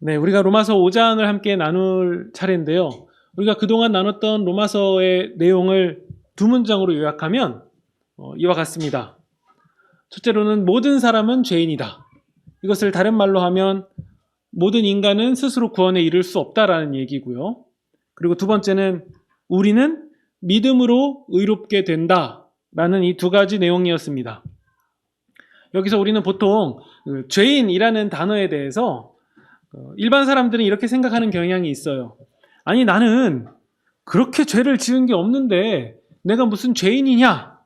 네, 우리가 로마서 5장을 함께 나눌 차례인데요. 우리가 그동안 나눴던 로마서의 내용을 두 문장으로 요약하면 이와 같습니다. 첫째로는 모든 사람은 죄인이다. 이것을 다른 말로 하면 모든 인간은 스스로 구원에 이를 수 없다라는 얘기고요. 그리고 두 번째는 우리는 믿음으로 의롭게 된다라는 이 두 가지 내용이었습니다. 여기서 우리는 보통 죄인이라는 단어에 대해서 일반 사람들은 이렇게 생각하는 경향이 있어요. 아니, 나는 그렇게 죄를 지은 게 없는데 내가 무슨 죄인이냐?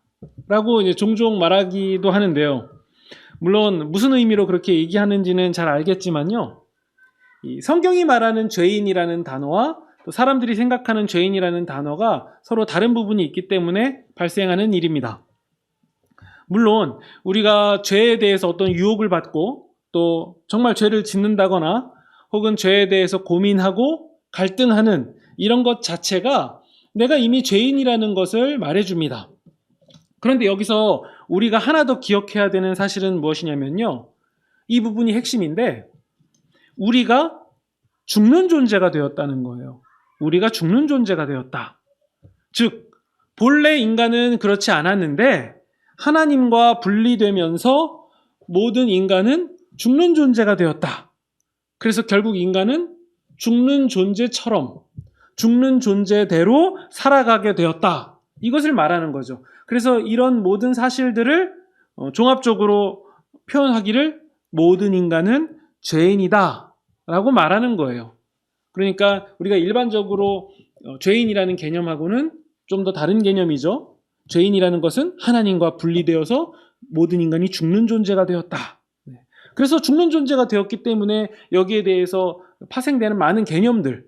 라고 이제 종종 말하기도 하는데요. 물론 무슨 의미로 그렇게 얘기하는지는 잘 알겠지만요. 이 성경이 말하는 죄인이라는 단어와 또 사람들이 생각하는 죄인이라는 단어가 서로 다른 부분이 있기 때문에 발생하는 일입니다. 물론 우리가 죄에 대해서 어떤 유혹을 받고 또 정말 죄를 짓는다거나 혹은 죄에 대해서 고민하고 갈등하는 이런 것 자체가 내가 이미 죄인이라는 것을 말해줍니다. 그런데 여기서 우리가 하나 더 기억해야 되는 사실은 무엇이냐면요. 이 부분이 핵심인데 우리가 죽는 존재가 되었다는 거예요. 우리가 죽는 존재가 되었다. 즉, 본래 인간은 그렇지 않았는데 하나님과 분리되면서 모든 인간은 죽는 존재가 되었다. 그래서 결국 인간은 죽는 존재처럼 죽는 존재대로 살아가게 되었다. 이것을 말하는 거죠. 그래서 이런 모든 사실들을 종합적으로 표현하기를 모든 인간은 죄인이다 라고 말하는 거예요. 그러니까 우리가 일반적으로 죄인이라는 개념하고는 좀 더 다른 개념이죠. 죄인이라는 것은 하나님과 분리되어서 모든 인간이 죽는 존재가 되었다. 그래서 죽는 존재가 되었기 때문에 여기에 대해서 파생되는 많은 개념들,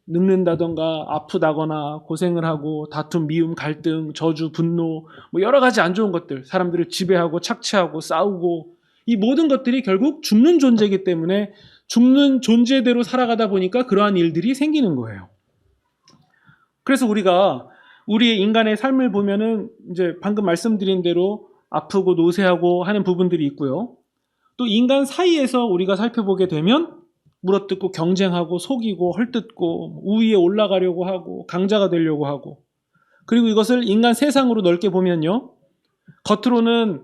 늙는다던가 아프다거나 고생을 하고 다툼, 미움, 갈등, 저주, 분노, 여러 가지 안 좋은 것들, 사람들을 지배하고 착취하고 싸우고 이 모든 것들이 결국 죽는 존재이기 때문에 죽는 존재대로 살아가다 보니까 그러한 일들이 생기는 거예요. 그래서 우리가 우리의 인간의 삶을 보면은 이제 방금 말씀드린 대로 아프고 노쇠하고 하는 부분들이 있고요. 또 인간 사이에서 우리가 살펴보게 되면 물어뜯고 경쟁하고 속이고 헐뜯고 우위에 올라가려고 하고 강자가 되려고 하고 그리고 이것을 인간 세상으로 넓게 보면요. 겉으로는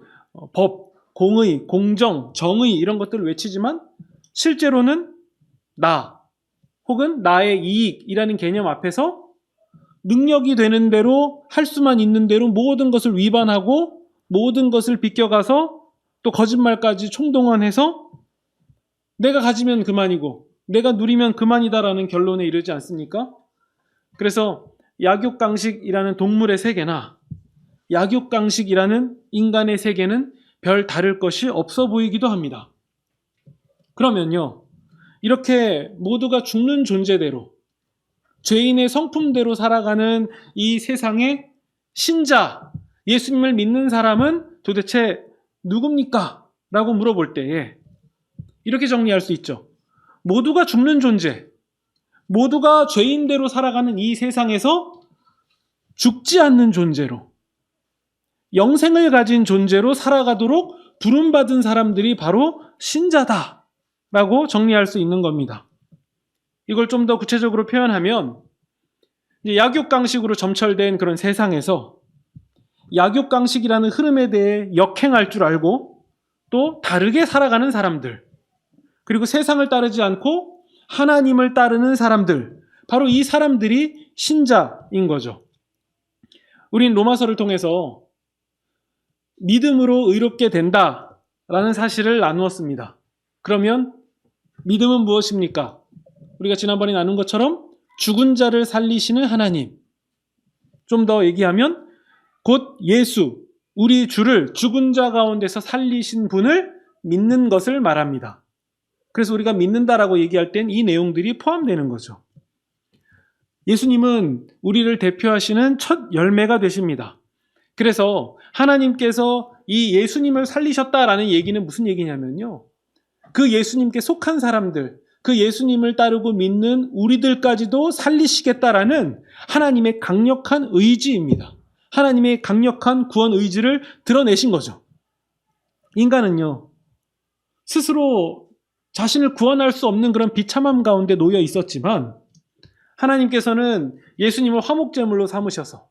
법, 공의, 공정, 정의 이런 것들을 외치지만 실제로는 나 혹은 나의 이익이라는 개념 앞에서 능력이 되는 대로 할 수만 있는 대로 모든 것을 위반하고 모든 것을 비껴가서 또 거짓말까지 총동원해서 내가 가지면 그만이고 내가 누리면 그만이다라는 결론에 이르지 않습니까? 그래서 약육강식이라는 동물의 세계나 약육강식이라는 인간의 세계는 별 다를 것이 없어 보이기도 합니다. 그러면요, 이렇게 모두가 죽는 존재대로 죄인의 성품대로 살아가는 이 세상의 신자, 예수님을 믿는 사람은 도대체 누굽니까? 라고 물어볼 때에 이렇게 정리할 수 있죠. 모두가 죽는 존재, 모두가 죄인대로 살아가는 이 세상에서 죽지 않는 존재로, 영생을 가진 존재로 살아가도록 부름받은 사람들이 바로 신자다라고 정리할 수 있는 겁니다. 이걸 좀 더 구체적으로 표현하면 약육강식으로 점철된 그런 세상에서 약육강식이라는 흐름에 대해 역행할 줄 알고 또 다르게 살아가는 사람들, 그리고 세상을 따르지 않고 하나님을 따르는 사람들, 바로 이 사람들이 신자인 거죠. 우린 로마서를 통해서 믿음으로 의롭게 된다라는 사실을 나누었습니다. 그러면 믿음은 무엇입니까? 우리가 지난번에 나눈 것처럼 죽은 자를 살리시는 하나님, 좀 더 얘기하면 곧 예수, 우리 주를 죽은 자 가운데서 살리신 분을 믿는 것을 말합니다. 그래서 우리가 믿는다라고 얘기할 땐 이 내용들이 포함되는 거죠. 예수님은 우리를 대표하시는 첫 열매가 되십니다. 그래서 하나님께서 이 예수님을 살리셨다라는 얘기는 무슨 얘기냐면요. 그 예수님께 속한 사람들, 그 예수님을 따르고 믿는 우리들까지도 살리시겠다라는 하나님의 강력한 의지입니다. 하나님의 강력한 구원 의지를 드러내신 거죠. 인간은요, 스스로 자신을 구원할 수 없는 그런 비참함 가운데 놓여 있었지만 하나님께서는 예수님을 화목제물로 삼으셔서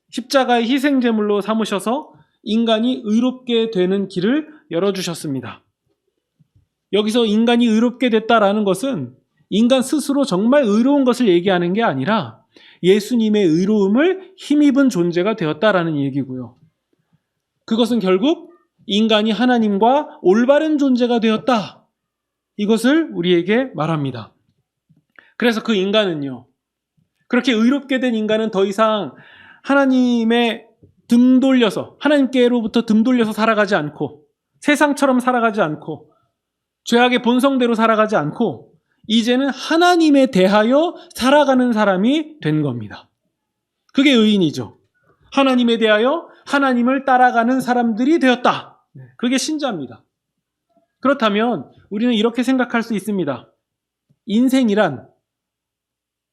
십자가의 희생제물로 삼으셔서 인간이 의롭게 되는 길을 열어주셨습니다. 여기서 인간이 의롭게 됐다라는 것은 인간 스스로 정말 의로운 것을 얘기하는 게 아니라 예수님의 의로움을 힘입은 존재가 되었다라는 얘기고요. 그것은 결국 인간이 하나님과 올바른 존재가 되었다. 이것을 우리에게 말합니다. 그래서 그 인간은요, 그렇게 의롭게 된 인간은 더 이상 하나님의 등 돌려서, 하나님께로부터 등 돌려서 살아가지 않고, 세상처럼 살아가지 않고, 죄악의 본성대로 살아가지 않고, 이제는 하나님에 대하여 살아가는 사람이 된 겁니다. 그게 의인이죠. 하나님에 대하여 하나님을 따라가는 사람들이 되었다. 그게 신자입니다. 그렇다면 우리는 이렇게 생각할 수 있습니다. 인생이란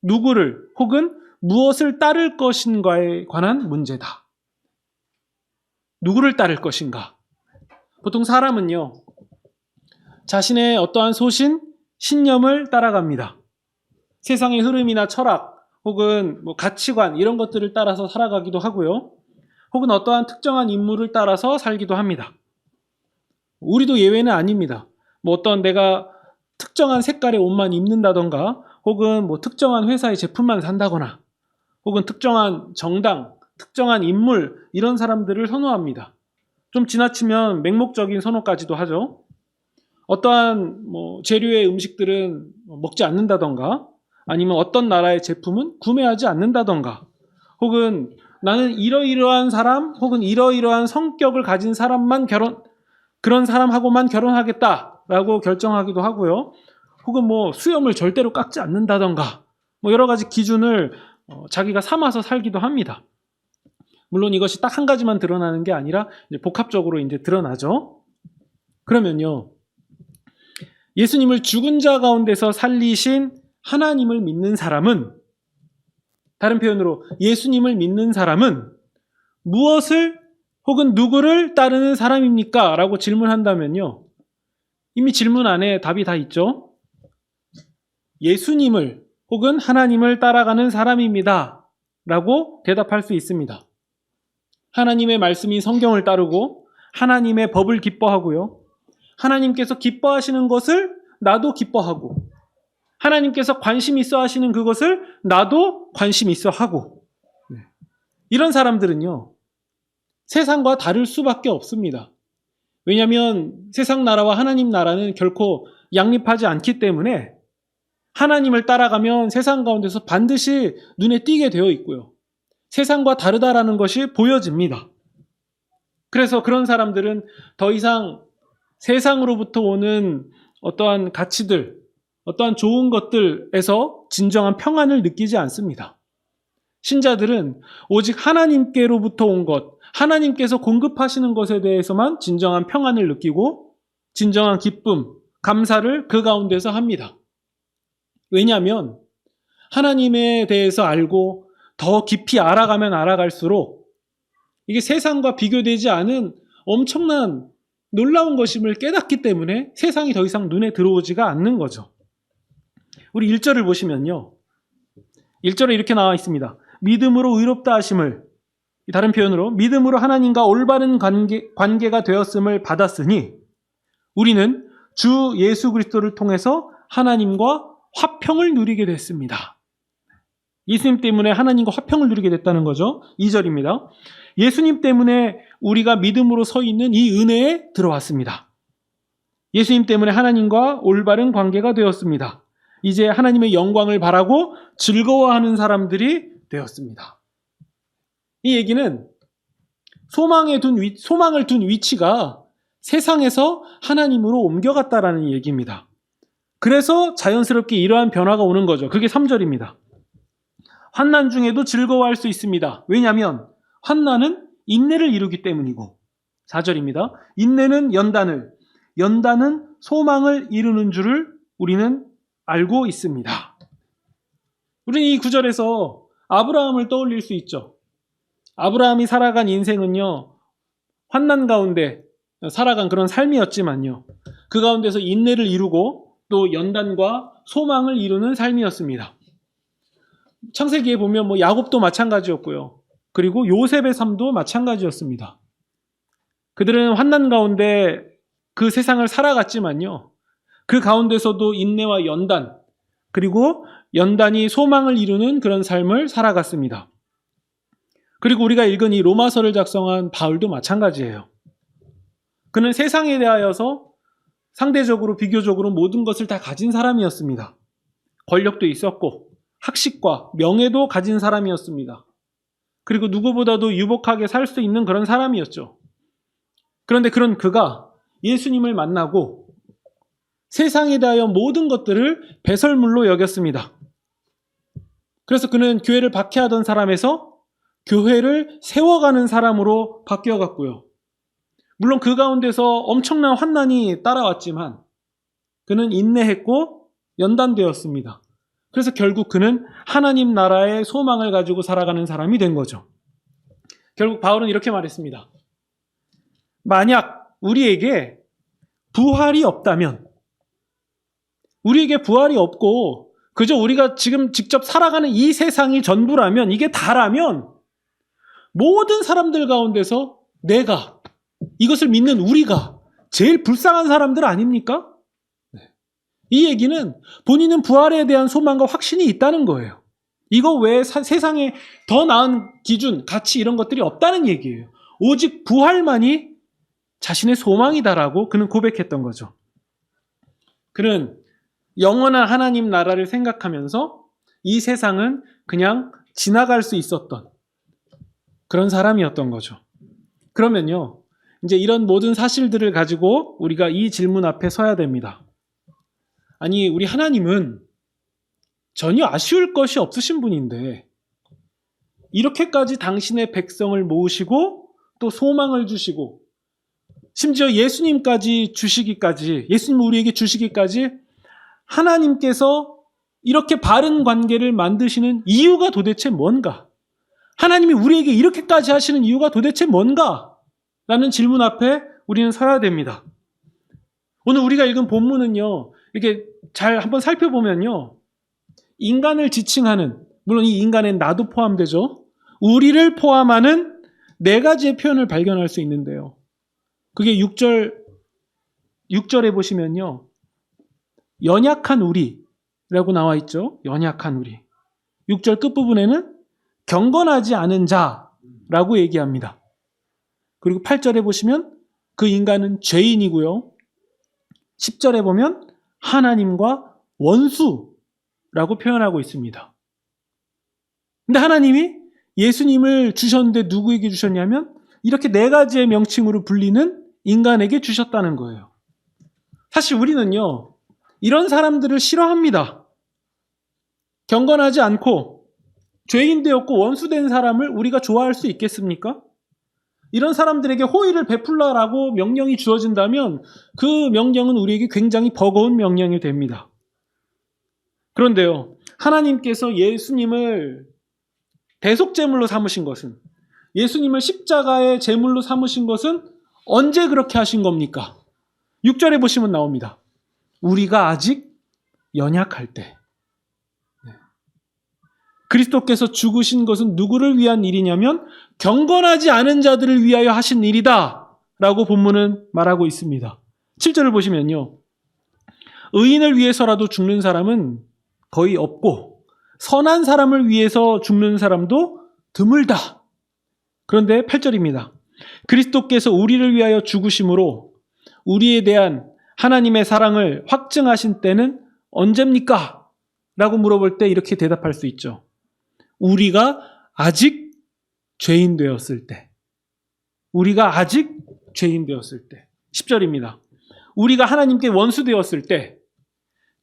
누구를 혹은 무엇을 따를 것인가에 관한 문제다. 누구를 따를 것인가? 보통 사람은요, 자신의 어떠한 소신, 신념을 따라갑니다. 세상의 흐름이나 철학 혹은 가치관 이런 것들을 따라서 살아가기도 하고요. 혹은 어떠한 특정한 인물을 따라서 살기도 합니다. 우리도 예외는 아닙니다. 어떤 내가 특정한 색깔의 옷만 입는다던가 혹은 특정한 회사의 제품만 산다거나 혹은 특정한 정당, 특정한 인물 이런 사람들을 선호합니다. 좀 지나치면 맹목적인 선호까지도 하죠. 어떠한 재료의 음식들은 먹지 않는다던가 아니면 어떤 나라의 제품은 구매하지 않는다던가 혹은 나는 이러이러한 사람 혹은 이러이러한 성격을 가진 사람만 그런 사람하고만 결혼하겠다라고 결정하기도 하고요. 혹은 수염을 절대로 깎지 않는다던가 여러 가지 기준을 자기가 삼아서 살기도 합니다. 물론 이것이 딱 한 가지만 드러나는 게 아니라 이제 복합적으로 이제 드러나죠. 그러면요, 예수님을 죽은 자 가운데서 살리신 하나님을 믿는 사람은, 다른 표현으로 예수님을 믿는 사람은 무엇을 혹은 누구를 따르는 사람입니까? 라고 질문한다면요, 이미 질문 안에 답이 다 있죠. 예수님을 혹은 하나님을 따라가는 사람입니다. 라고 대답할 수 있습니다. 하나님의 말씀인 성경을 따르고 하나님의 법을 기뻐하고요. 하나님께서 기뻐하시는 것을 나도 기뻐하고 하나님께서 관심 있어 하시는 그것을 나도 관심 있어 하고, 이런 사람들은요, 세상과 다를 수밖에 없습니다. 왜냐하면 세상 나라와 하나님 나라는 결코 양립하지 않기 때문에 하나님을 따라가면 세상 가운데서 반드시 눈에 띄게 되어 있고요. 세상과 다르다라는 것이 보여집니다. 그래서 그런 사람들은 더 이상 세상으로부터 오는 어떠한 가치들, 어떠한 좋은 것들에서 진정한 평안을 느끼지 않습니다. 신자들은 오직 하나님께로부터 온 것, 하나님께서 공급하시는 것에 대해서만 진정한 평안을 느끼고 진정한 기쁨, 감사를 그 가운데서 합니다. 왜냐하면 하나님에 대해서 알고 더 깊이 알아가면 알아갈수록 이게 세상과 비교되지 않은 엄청난 놀라운 것임을 깨닫기 때문에 세상이 더 이상 눈에 들어오지가 않는 거죠. 우리 1절을 보시면요, 1절에 이렇게 나와 있습니다. 믿음으로 의롭다 하심을, 다른 표현으로 믿음으로 하나님과 올바른 관계가 되었음을 받았으니 우리는 주 예수 그리스도를 통해서 하나님과 화평을 누리게 됐습니다. 예수님 때문에 하나님과 화평을 누리게 됐다는 거죠. 2절입니다. 예수님 때문에 우리가 믿음으로 서 있는 이 은혜에 들어왔습니다. 예수님 때문에 하나님과 올바른 관계가 되었습니다. 이제 하나님의 영광을 바라고 즐거워하는 사람들이 되었습니다. 이 얘기는 소망을 둔 위치가 세상에서 하나님으로 옮겨갔다라는 얘기입니다. 그래서 자연스럽게 이러한 변화가 오는 거죠. 그게 3절입니다. 환난 중에도 즐거워할 수 있습니다. 왜냐하면 환난은 인내를 이루기 때문이고, 4절입니다. 인내는 연단은 소망을 이루는 줄을 우리는 알고 있습니다. 우리는 이 구절에서 아브라함을 떠올릴 수 있죠. 아브라함이 살아간 인생은요, 환난 가운데 살아간 그런 삶이었지만요, 그 가운데서 인내를 이루고 또 연단과 소망을 이루는 삶이었습니다. 창세기에 보면 야곱도 마찬가지였고요. 그리고 요셉의 삶도 마찬가지였습니다. 그들은 환난 가운데 그 세상을 살아갔지만요. 그 가운데서도 인내와 연단, 그리고 연단이 소망을 이루는 그런 삶을 살아갔습니다. 그리고 우리가 읽은 이 로마서를 작성한 바울도 마찬가지예요. 그는 세상에 대하여서 상대적으로 비교적으로 모든 것을 다 가진 사람이었습니다. 권력도 있었고 학식과 명예도 가진 사람이었습니다. 그리고 누구보다도 유복하게 살 수 있는 그런 사람이었죠. 그런데 그런 그가 예수님을 만나고 세상에 대하여 모든 것들을 배설물로 여겼습니다. 그래서 그는 교회를 박해하던 사람에서 교회를 세워가는 사람으로 바뀌어갔고요. 물론 그 가운데서 엄청난 환난이 따라왔지만 그는 인내했고 연단되었습니다. 그래서 결국 그는 하나님 나라의 소망을 가지고 살아가는 사람이 된 거죠. 결국 바울은 이렇게 말했습니다. 만약 우리에게 부활이 없다면, 우리에게 부활이 없고 그저 우리가 지금 직접 살아가는 이 세상이 전부라면, 이게 다라면 모든 사람들 가운데서 내가, 이것을 믿는 우리가 제일 불쌍한 사람들 아닙니까? 이 얘기는 본인은 부활에 대한 소망과 확신이 있다는 거예요. 이거 외에 세상에 더 나은 기준, 가치 이런 것들이 없다는 얘기예요. 오직 부활만이 자신의 소망이다라고 그는 고백했던 거죠. 그는 영원한 하나님 나라를 생각하면서 이 세상은 그냥 지나갈 수 있었던 그런 사람이었던 거죠. 그러면요, 이제 이런 모든 사실들을 가지고 우리가 이 질문 앞에 서야 됩니다. 아니, 우리 하나님은 전혀 아쉬울 것이 없으신 분인데 이렇게까지 당신의 백성을 모으시고 또 소망을 주시고 심지어 예수님까지 주시기까지, 예수님 우리에게 주시기까지 하나님께서 이렇게 바른 관계를 만드시는 이유가 도대체 뭔가? 하나님이 우리에게 이렇게까지 하시는 이유가 도대체 뭔가? 라는 질문 앞에 우리는 서야 됩니다. 오늘 우리가 읽은 본문은요, 이렇게 잘 한번 살펴보면요, 인간을 지칭하는, 물론 이 인간엔 나도 포함되죠. 우리를 포함하는 네 가지의 표현을 발견할 수 있는데요. 그게 6절에 보시면요, 연약한 우리라고 나와 있죠. 연약한 우리. 6절 끝부분에는 경건하지 않은 자라고 얘기합니다. 그리고 8절에 보시면 그 인간은 죄인이고요. 10절에 보면 하나님과 원수라고 표현하고 있습니다. 근데 하나님이 예수님을 주셨는데 누구에게 주셨냐면 이렇게 네 가지의 명칭으로 불리는 인간에게 주셨다는 거예요. 사실 우리는요, 이런 사람들을 싫어합니다. 경건하지 않고 죄인 되었고 원수된 사람을 우리가 좋아할 수 있겠습니까? 이런 사람들에게 호의를 베풀라라고 명령이 주어진다면 그 명령은 우리에게 굉장히 버거운 명령이 됩니다. 그런데요, 하나님께서 예수님을 대속제물로 삼으신 것은, 예수님을 십자가의 제물로 삼으신 것은 언제 그렇게 하신 겁니까? 6절에 보시면 나옵니다. 우리가 아직 연약할 때. 그리스도께서 죽으신 것은 누구를 위한 일이냐면 경건하지 않은 자들을 위하여 하신 일이다 라고 본문은 말하고 있습니다. 7절을 보시면요, 의인을 위해서라도 죽는 사람은 거의 없고 선한 사람을 위해서 죽는 사람도 드물다. 그런데 8절입니다. 그리스도께서 우리를 위하여 죽으심으로 우리에 대한 하나님의 사랑을 확증하신 때는 언제입니까? 라고 물어볼 때 이렇게 대답할 수 있죠. 우리가 아직 죄인 되었을 때. 우리가 아직 죄인 되었을 때. 10절입니다. 우리가 하나님께 원수 되었을 때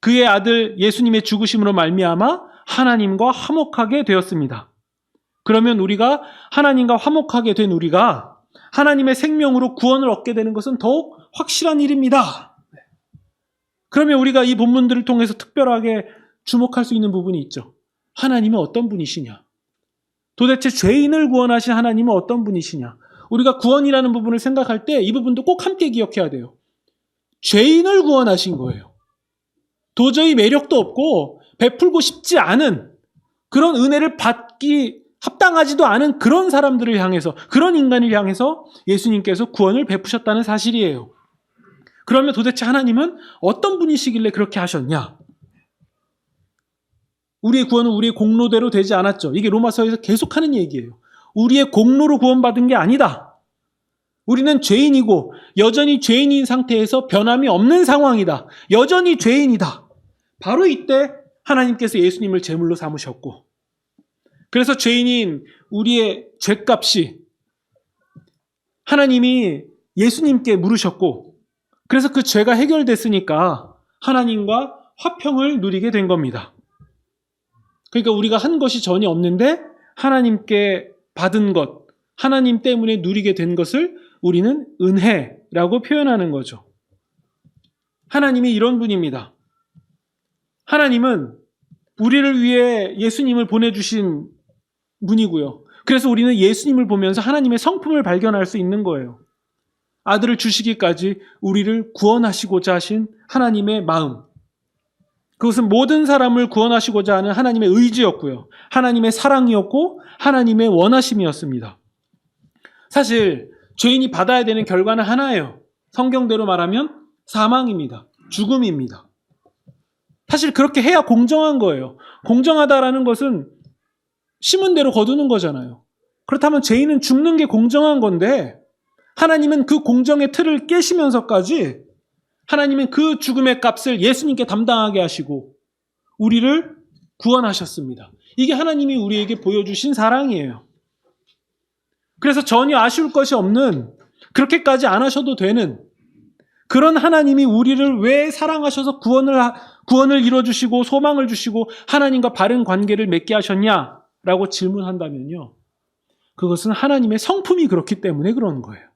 그의 아들 예수님의 죽으심으로 말미암아 하나님과 화목하게 되었습니다. 그러면 우리가 하나님과 화목하게 된 우리가 하나님의 생명으로 구원을 얻게 되는 것은 더욱 확실한 일입니다. 그러면 우리가 이 본문들을 통해서 특별하게 주목할 수 있는 부분이 있죠. 하나님은 어떤 분이시냐? 도대체 죄인을 구원하신 하나님은 어떤 분이시냐? 우리가 구원이라는 부분을 생각할 때 이 부분도 꼭 함께 기억해야 돼요. 죄인을 구원하신 거예요. 도저히 매력도 없고 베풀고 싶지 않은 그런 은혜를 받기 합당하지도 않은 그런 사람들을 향해서, 그런 인간을 향해서 예수님께서 구원을 베푸셨다는 사실이에요. 그러면 도대체 하나님은 어떤 분이시길래 그렇게 하셨냐? 우리의 구원은 우리의 공로대로 되지 않았죠. 이게 로마서에서 계속하는 얘기예요. 우리의 공로로 구원받은 게 아니다. 우리는 죄인이고 여전히 죄인인 상태에서 변함이 없는 상황이다. 여전히 죄인이다. 바로 이때 하나님께서 예수님을 제물로 삼으셨고, 그래서 죄인인 우리의 죄값이 하나님이 예수님께 물으셨고, 그래서 그 죄가 해결됐으니까 하나님과 화평을 누리게 된 겁니다. 그러니까 우리가 한 것이 전혀 없는데 하나님께 받은 것, 하나님 때문에 누리게 된 것을 우리는 은혜라고 표현하는 거죠. 하나님이 이런 분입니다. 하나님은 우리를 위해 예수님을 보내주신 분이고요. 그래서 우리는 예수님을 보면서 하나님의 성품을 발견할 수 있는 거예요. 아들을 주시기까지 우리를 구원하시고자 하신 하나님의 마음. 그것은 모든 사람을 구원하시고자 하는 하나님의 의지였고요. 하나님의 사랑이었고 하나님의 원하심이었습니다. 사실 죄인이 받아야 되는 결과는 하나예요. 성경대로 말하면 사망입니다. 죽음입니다. 사실 그렇게 해야 공정한 거예요. 공정하다라는 것은 심은 대로 거두는 거잖아요. 그렇다면 죄인은 죽는 게 공정한 건데, 하나님은 그 공정의 틀을 깨시면서까지 하나님은 그 죽음의 값을 예수님께 담당하게 하시고 우리를 구원하셨습니다. 이게 하나님이 우리에게 보여주신 사랑이에요. 그래서 전혀 아쉬울 것이 없는, 그렇게까지 안 하셔도 되는 그런 하나님이 우리를 왜 사랑하셔서 구원을 이뤄주시고 소망을 주시고 하나님과 바른 관계를 맺게 하셨냐라고 질문한다면요, 그것은 하나님의 성품이 그렇기 때문에 그런 거예요.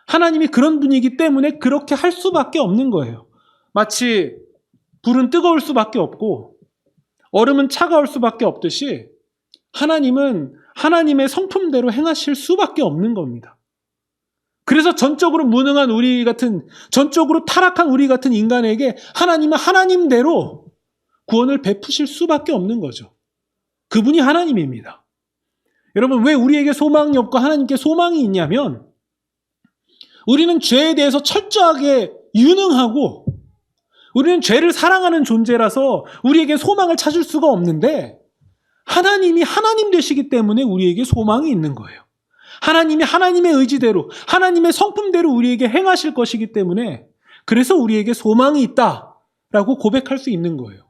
하나님이 그런 분이기 때문에 그렇게 할 수밖에 없는 거예요. 마치 불은 뜨거울 수밖에 없고 얼음은 차가울 수밖에 없듯이 하나님은 하나님의 성품대로 행하실 수밖에 없는 겁니다. 그래서 전적으로 무능한 우리 같은, 전적으로 타락한 우리 같은 인간에게 하나님은 하나님대로 구원을 베푸실 수밖에 없는 거죠. 그분이 하나님입니다. 여러분, 왜 우리에게 소망이 없고 하나님께 소망이 있냐면, 우리는 죄에 대해서 철저하게 유능하고 우리는 죄를 사랑하는 존재라서 우리에게 소망을 찾을 수가 없는데, 하나님이 하나님 되시기 때문에 우리에게 소망이 있는 거예요. 하나님이 하나님의 의지대로, 하나님의 성품대로 우리에게 행하실 것이기 때문에, 그래서 우리에게 소망이 있다라고 고백할 수 있는 거예요.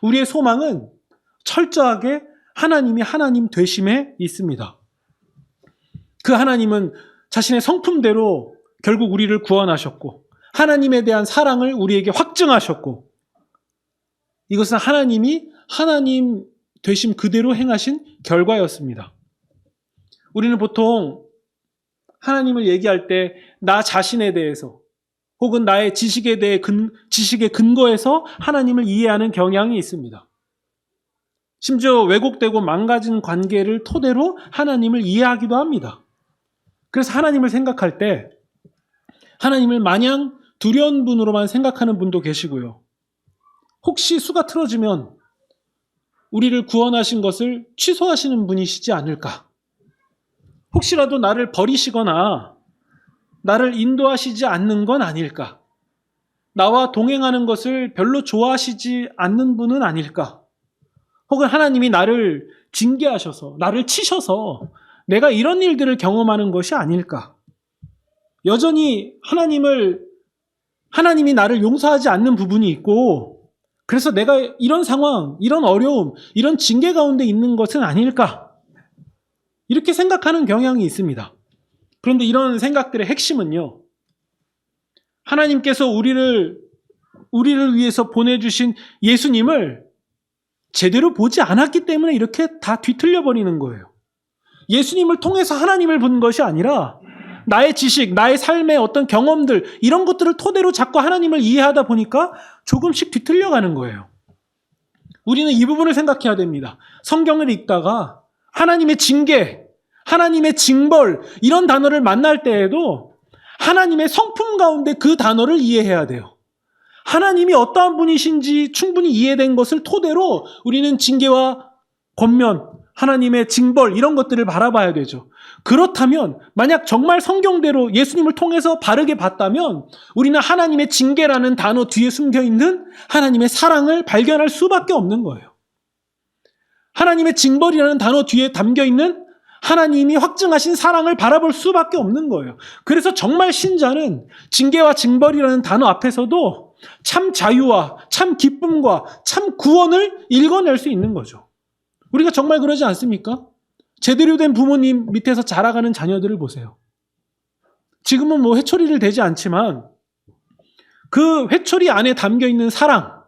우리의 소망은 철저하게 하나님이 하나님 되심에 있습니다. 그 하나님은 자신의 성품대로 결국 우리를 구원하셨고 하나님에 대한 사랑을 우리에게 확증하셨고, 이것은 하나님이 하나님 되심 그대로 행하신 결과였습니다. 우리는 보통 하나님을 얘기할 때 나 자신에 대해서 혹은 나의 지식에 대해 지식의 근거에서 하나님을 이해하는 경향이 있습니다. 심지어 왜곡되고 망가진 관계를 토대로 하나님을 이해하기도 합니다. 그래서 하나님을 생각할 때 하나님을 마냥 두려운 분으로만 생각하는 분도 계시고요. 혹시 수가 틀어지면 우리를 구원하신 것을 취소하시는 분이시지 않을까? 혹시라도 나를 버리시거나 나를 인도하시지 않는 건 아닐까? 나와 동행하는 것을 별로 좋아하시지 않는 분은 아닐까? 혹은 하나님이 나를 징계하셔서, 나를 치셔서 내가 이런 일들을 경험하는 것이 아닐까? 여전히 하나님이 나를 용서하지 않는 부분이 있고, 그래서 내가 이런 상황, 이런 어려움, 이런 징계 가운데 있는 것은 아닐까? 이렇게 생각하는 경향이 있습니다. 그런데 이런 생각들의 핵심은요, 하나님께서 우리를 위해서 보내주신 예수님을 제대로 보지 않았기 때문에 이렇게 다 뒤틀려 버리는 거예요. 예수님을 통해서 하나님을 본 것이 아니라 나의 지식, 나의 삶의 어떤 경험들, 이런 것들을 토대로 자꾸 하나님을 이해하다 보니까 조금씩 뒤틀려가는 거예요. 우리는 이 부분을 생각해야 됩니다. 성경을 읽다가 하나님의 징계, 하나님의 징벌, 이런 단어를 만날 때에도 하나님의 성품 가운데 그 단어를 이해해야 돼요. 하나님이 어떠한 분이신지 충분히 이해된 것을 토대로 우리는 징계와 권면, 하나님의 징벌 이런 것들을 바라봐야 되죠. 그렇다면 만약 정말 성경대로 예수님을 통해서 바르게 봤다면 우리는 하나님의 징계라는 단어 뒤에 숨겨있는 하나님의 사랑을 발견할 수밖에 없는 거예요. 하나님의 징벌이라는 단어 뒤에 담겨있는 하나님이 확증하신 사랑을 바라볼 수밖에 없는 거예요. 그래서 정말 신자는 징계와 징벌이라는 단어 앞에서도 참 자유와 참 기쁨과 참 구원을 읽어낼 수 있는 거죠. 우리가 정말 그러지 않습니까? 제대로 된 부모님 밑에서 자라가는 자녀들을 보세요. 지금은 뭐 회초리를 대지 않지만 그 회초리 안에 담겨있는 사랑,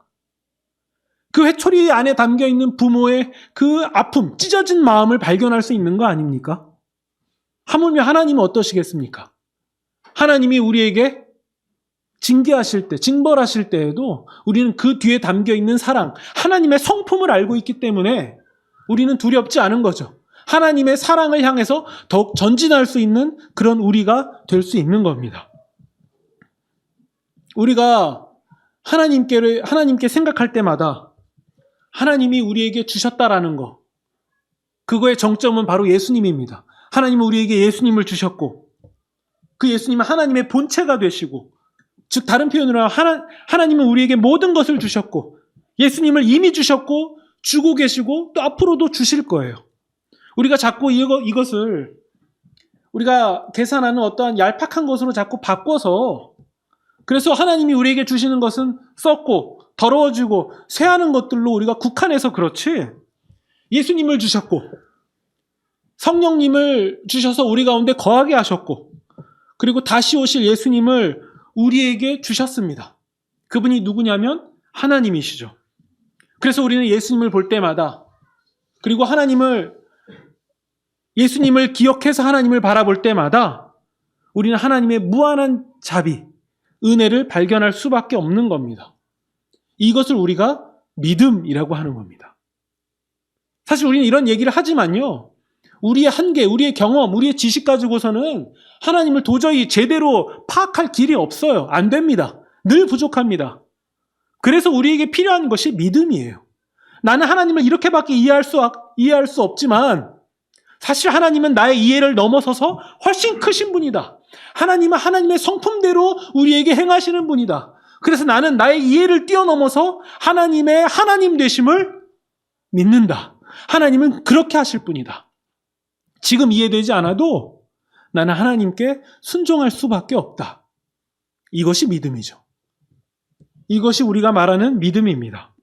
그 회초리 안에 담겨있는 부모의 그 아픔, 찢어진 마음을 발견할 수 있는 거 아닙니까? 하물며 하나님은 어떠시겠습니까? 하나님이 우리에게 징계하실 때, 징벌하실 때에도 우리는 그 뒤에 담겨있는 사랑, 하나님의 성품을 알고 있기 때문에 우리는 두렵지 않은 거죠. 하나님의 사랑을 향해서 더욱 전진할 수 있는 그런 우리가 될 수 있는 겁니다. 우리가 하나님께 생각할 때마다 하나님이 우리에게 주셨다라는 거, 그거의 정점은 바로 예수님입니다. 하나님은 우리에게 예수님을 주셨고 그 예수님은 하나님의 본체가 되시고, 즉 다른 표현으로 하나님은 우리에게 모든 것을 주셨고 예수님을 이미 주셨고 주고 계시고 또 앞으로도 주실 거예요. 우리가 자꾸 이것을 우리가 계산하는 어떠한 얄팍한 것으로 자꾸 바꿔서, 그래서 하나님이 우리에게 주시는 것은 썩고 더러워지고 쇠하는 것들로 우리가 국한해서 그렇지, 예수님을 주셨고 성령님을 주셔서 우리 가운데 거하게 하셨고 그리고 다시 오실 예수님을 우리에게 주셨습니다. 그분이 누구냐면 하나님이시죠. 그래서 우리는 예수님을 볼 때마다, 그리고 예수님을 기억해서 하나님을 바라볼 때마다 우리는 하나님의 무한한 자비, 은혜를 발견할 수밖에 없는 겁니다. 이것을 우리가 믿음이라고 하는 겁니다. 사실 우리는 이런 얘기를 하지만요, 우리의 한계, 우리의 경험, 우리의 지식 가지고서는 하나님을 도저히 제대로 파악할 길이 없어요. 안 됩니다. 늘 부족합니다. 그래서 우리에게 필요한 것이 믿음이에요. 나는 하나님을 이렇게밖에 이해할 수 없지만 사실 하나님은 나의 이해를 넘어서서 훨씬 크신 분이다. 하나님은 하나님의 성품대로 우리에게 행하시는 분이다. 그래서 나는 나의 이해를 뛰어넘어서 하나님의 하나님 되심을 믿는다. 하나님은 그렇게 하실 분이다. 지금 이해되지 않아도 나는 하나님께 순종할 수밖에 없다. 이것이 믿음이죠. 이것이 우리가 말하는 믿음입니다.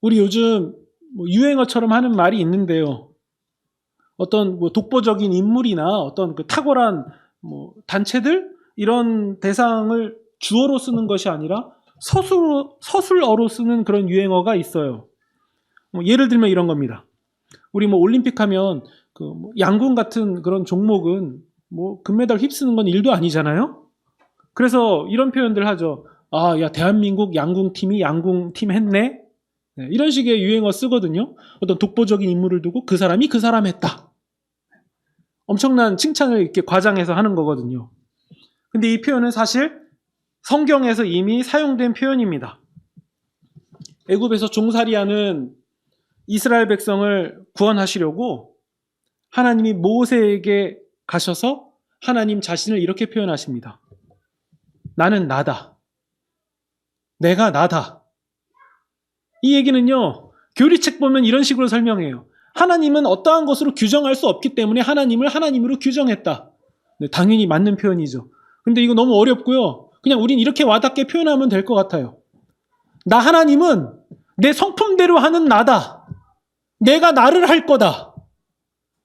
우리 요즘 유행어처럼 하는 말이 있는데요. 어떤 독보적인 인물이나 어떤 그 탁월한 단체들, 이런 대상을 주어로 쓰는 것이 아니라 서술어로 쓰는 그런 유행어가 있어요. 예를 들면 이런 겁니다. 우리 올림픽 하면 양궁 같은 그런 종목은 금메달 휩쓰는 건 일도 아니잖아요. 그래서 이런 표현들 하죠. 아, 야, 대한민국 양궁팀이 양궁팀 했네. 네, 이런 식의 유행어 쓰거든요. 어떤 독보적인 인물을 두고 그 사람이 그 사람 했다. 엄청난 칭찬을 이렇게 과장해서 하는 거거든요. 근데 이 표현은 사실 성경에서 이미 사용된 표현입니다. 애굽에서 종살이하는 이스라엘 백성을 구원하시려고 하나님이 모세에게 가셔서 하나님 자신을 이렇게 표현하십니다. 나는 나다. 내가 나다. 이 얘기는요, 교리책 보면 이런 식으로 설명해요. 하나님은 어떠한 것으로 규정할 수 없기 때문에 하나님을 하나님으로 규정했다. 네, 당연히 맞는 표현이죠. 근데 이거 너무 어렵고요. 그냥 우린 이렇게 와닿게 표현하면 될 것 같아요. 나 하나님은 내 성품대로 하는 나다. 내가 나를 할 거다.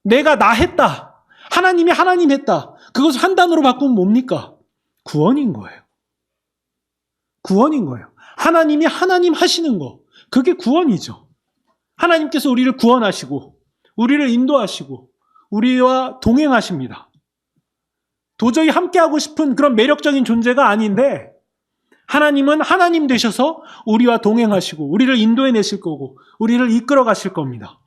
내가 나 했다. 하나님이 하나님 했다. 그것을 한 단어로 바꾸면 뭡니까? 구원인 거예요. 구원인 거예요. 하나님이 하나님 하시는 거. 그게 구원이죠. 하나님께서 우리를 구원하시고 우리를 인도하시고 우리와 동행하십니다. 도저히 함께하고 싶은 그런 매력적인 존재가 아닌데 하나님은 하나님 되셔서 우리와 동행하시고 우리를 인도해내실 거고 우리를 이끌어 가실 겁니다.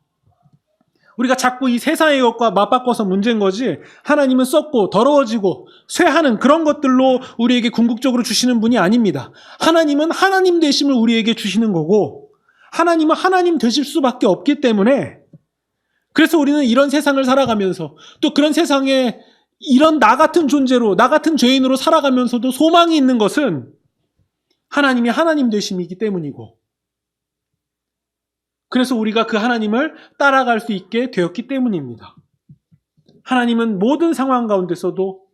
우리가 자꾸 이 세상의 것과 맞바꿔서 문제인 거지, 하나님은 썩고 더러워지고 쇠하는 그런 것들로 우리에게 궁극적으로 주시는 분이 아닙니다. 하나님은 하나님 되심을 우리에게 주시는 거고, 하나님은 하나님 되실 수밖에 없기 때문에, 그래서 우리는 이런 세상을 살아가면서 또 그런 세상에 이런 나 같은 존재로, 나 같은 죄인으로 살아가면서도 소망이 있는 것은 하나님이 하나님 되심이기 때문이고, 그래서 우리가 그 하나님을 따라갈 수 있게 되었기 때문입니다. 하나님은 모든 상황 가운데서도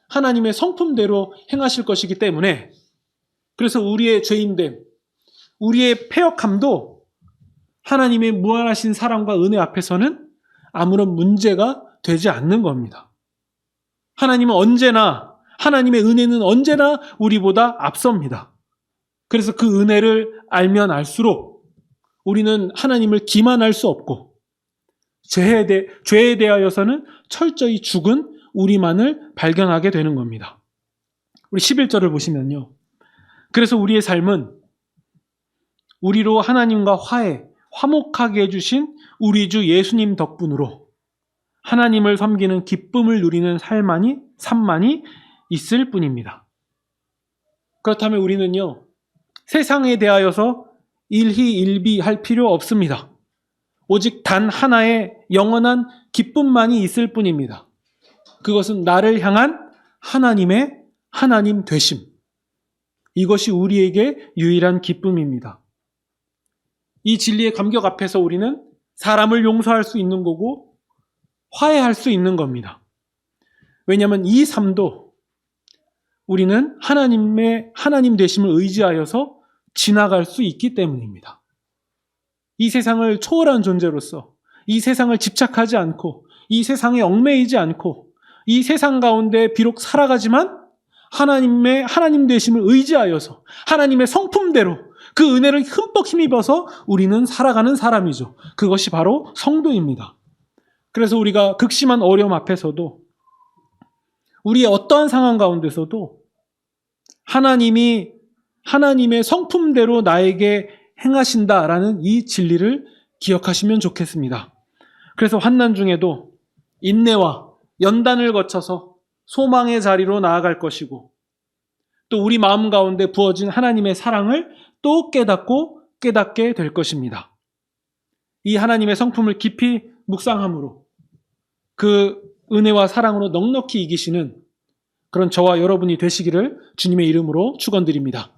하나님의 성품대로 행하실 것이기 때문에, 그래서 우리의 죄인됨, 우리의 패역함도 하나님의 무한하신 사랑과 은혜 앞에서는 아무런 문제가 되지 않는 겁니다. 하나님은 언제나, 하나님의 은혜는 언제나 우리보다 앞섭니다. 그래서 그 은혜를 알면 알수록 우리는 하나님을 기만할 수 없고, 죄에 대하여서는 철저히 죽은 우리만을 발견하게 되는 겁니다. 우리 11절을 보시면요. 그래서 우리의 삶은 우리로 하나님과 화목하게 해주신 우리 주 예수님 덕분으로 하나님을 섬기는 기쁨을 누리는 삶만이 있을 뿐입니다. 그렇다면 우리는요, 세상에 대하여서 일희일비할 필요 없습니다. 오직 단 하나의 영원한 기쁨만이 있을 뿐입니다. 그것은 나를 향한 하나님의 하나님 되심. 이것이 우리에게 유일한 기쁨입니다. 이 진리의 감격 앞에서 우리는 사람을 용서할 수 있는 거고 화해할 수 있는 겁니다. 왜냐하면 이 삶도 우리는 하나님의 하나님 되심을 의지하여서 지나갈 수 있기 때문입니다. 이 세상을 초월한 존재로서, 이 세상을 집착하지 않고, 이 세상에 얽매이지 않고, 이 세상 가운데 비록 살아가지만 하나님의 하나님 되심을 의지하여서 하나님의 성품대로 그 은혜를 흠뻑 힘입어서 우리는 살아가는 사람이죠. 그것이 바로 성도입니다. 그래서 우리가 극심한 어려움 앞에서도, 우리의 어떠한 상황 가운데서도 하나님의 성품대로 나에게 행하신다라는 이 진리를 기억하시면 좋겠습니다. 그래서 환난 중에도 인내와 연단을 거쳐서 소망의 자리로 나아갈 것이고, 또 우리 마음 가운데 부어진 하나님의 사랑을 또 깨닫게 될 것입니다. 이 하나님의 성품을 깊이 묵상함으로 그 은혜와 사랑으로 넉넉히 이기시는 그런 저와 여러분이 되시기를 주님의 이름으로 축원드립니다.